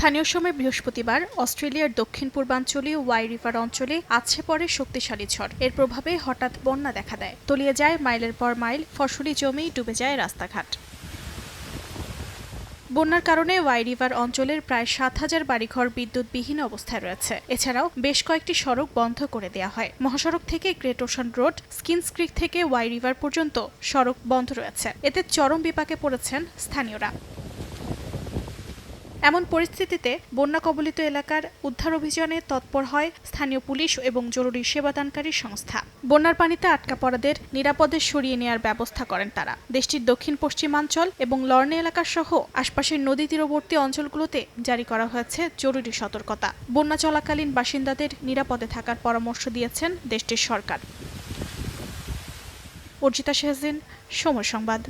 স্থানীয় সময় বৃহস্পতিবার অস্ট্রেলিয়ার দক্ষিণ পূর্বাঞ্চলীয় ওয়াই রিভার অঞ্চলে আছড়ে পড়ে শক্তিশালী ঝড়। এর প্রভাবে হঠাৎ বন্যা দেখা দেয়, তলিয়ে যায় মাইলের পর মাইল ফসলি জমি, ডুবে যায় রাস্তাঘাট। বন্যার কারণে ওয়াই রিভার অঞ্চলের প্রায় ৭,০০০ বাড়িঘর বিদ্যুৎবিহীন অবস্থায় রয়েছে। এছাড়াও বেশ কয়েকটি সড়ক বন্ধ করে দেওয়া হয়। মহাসড়ক থেকে গ্রেট ওশান রোড, স্কিন্স ক্রিক থেকে ওয়াই রিভার পর্যন্ত সড়ক বন্ধ রয়েছে। এতে চরম বিপাকে পড়েছেন স্থানীয়রা। এমন পরিস্থিতিতে বন্যা কবলিত এলাকার উদ্ধার অভিযানে তৎপর হয় স্থানীয় পুলিশ এবং জরুরি সেবাদানকারী সংস্থা। বন্যার পানিতে আটকা পড়াদের নিরাপদে সরিয়ে নেওয়ার ব্যবস্থা করেন তারা। দেশটির দক্ষিণ পশ্চিমাঞ্চল এবং লর্নে এলাকা সহ আশপাশের নদী তীরবর্তী অঞ্চলগুলোতে জারি করা হয়েছে জরুরি সতর্কতা। বন্যা চলাকালীন বাসিন্দাদের নিরাপদে থাকার পরামর্শ দিয়েছেন দেশটির সরকার। অর্জিতা শাহজিন, সময় সংবাদ।